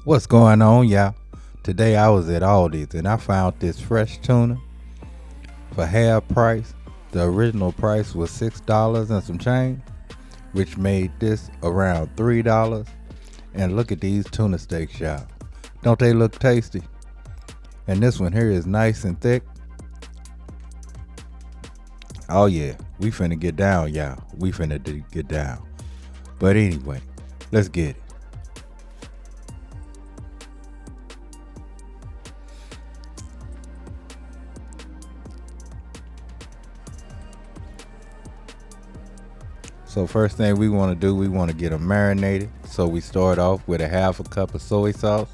What's going on, y'all? Today I was at Aldi's and I found this fresh tuna for half price. The original price was $6 and some change, which made this around $3. And look at these tuna steaks, y'all. Don't they look tasty? And this one here is nice and thick. Oh yeah, we finna get down, y'all. We finna get down. But anyway, let's get it. So first thing we want to do, we want to get them marinated. So we start off with a half a cup of soy sauce,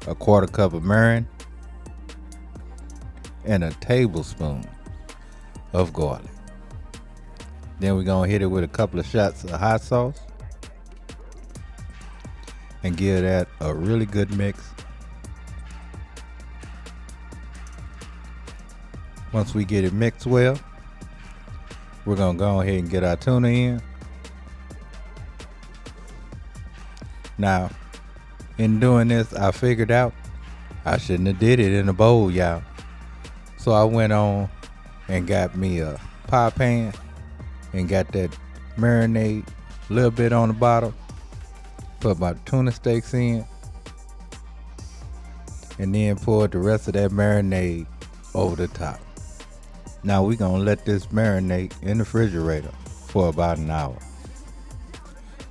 a quarter cup of mirin, and a tablespoon of garlic. Then we're gonna hit it with a couple of shots of hot sauce and give that a really good mix. Once we get it mixed well, we're gonna go ahead and get our tuna in. Now, in doing this, I figured out I shouldn't have did it in a bowl, y'all. So I went on and got me a pie pan and got that marinade a little bit on the bottom. Put my tuna steaks in, and then poured the rest of that marinade over the top. Now we're gonna let this marinate in the refrigerator for about an hour.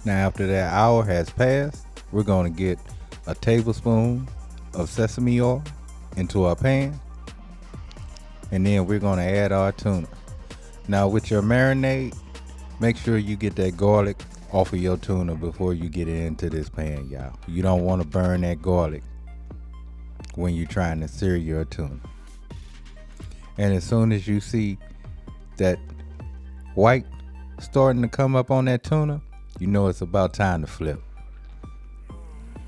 Now after that hour has passed, we're gonna get a tablespoon of sesame oil into our pan, and then we're gonna add our tuna. Now with your marinade, make sure you get that garlic off of your tuna before you get it into this pan, y'all. You don't want to burn that garlic when you're trying to sear your tuna. And as soon as you see that white starting to come up on that tuna, you know it's about time to flip.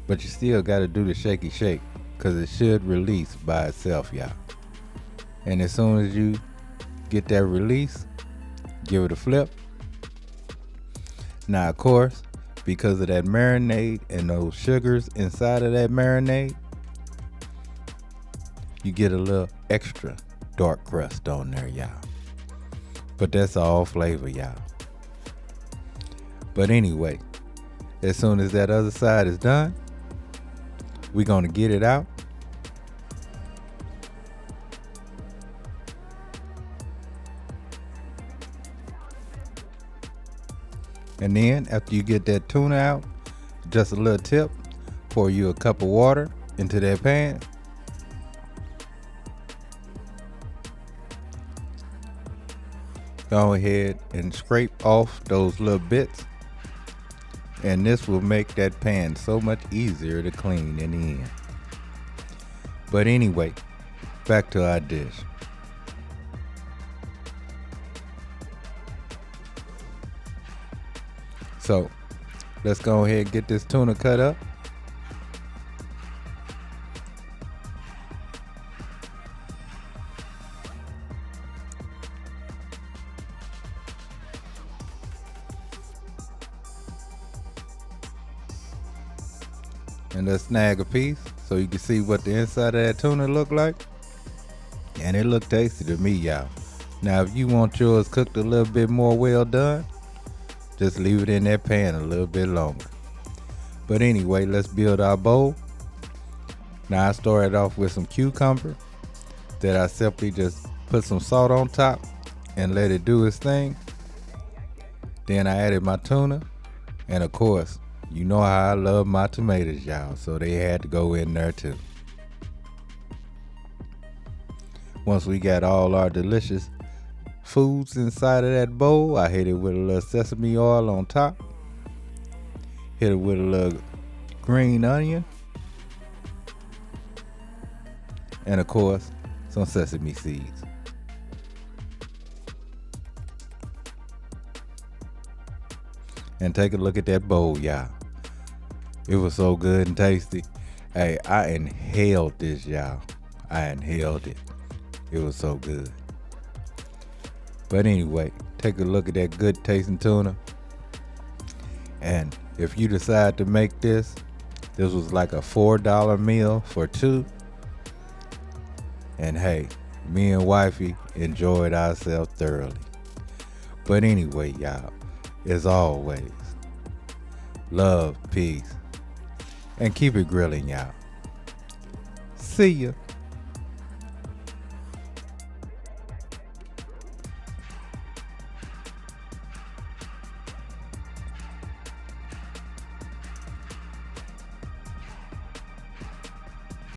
But you still got to do the shaky shake because it should release by itself, y'all. And as soon as you get that release, give it a flip. Now, of course, because of that marinade and those sugars inside of that marinade, you get a little extra dark crust on there, y'all. But that's all flavor, y'all. But anyway, as soon as that other side is done, we're gonna get it out. And then after you get that tuna out, just a little tip, pour you a cup of water into that pan. Go ahead and scrape off those little bits, and this will make that pan so much easier to clean in the end. But anyway, back to our dish. So let's go ahead and get this tuna cut up. And let's snag a piece so you can see what the inside of that tuna look like. And it look tasty to me, y'all. Now if you want yours cooked a little bit more well done, just leave it in that pan a little bit longer. But anyway, let's build our bowl. Now I started off with some cucumber that I simply just put some salt on top and let it do its thing. Then I added my tuna, and of course, you know how I love my tomatoes, y'all, so they had to go in there too. Once we got all our delicious foods inside of that bowl, I hit it with a little sesame oil on top. Hit it with a little green onion. And of course, some sesame seeds. And take a look at that bowl, y'all. It was so good and tasty. Hey, I inhaled this, y'all. I inhaled it. It was so good. But anyway, take a look at that good tasting tuna. And If you decide to make this was like a $4 meal for two. And hey, me and wifey enjoyed ourselves thoroughly. But anyway, y'all, as always, love, peace, and keep it grilling, y'all. See ya.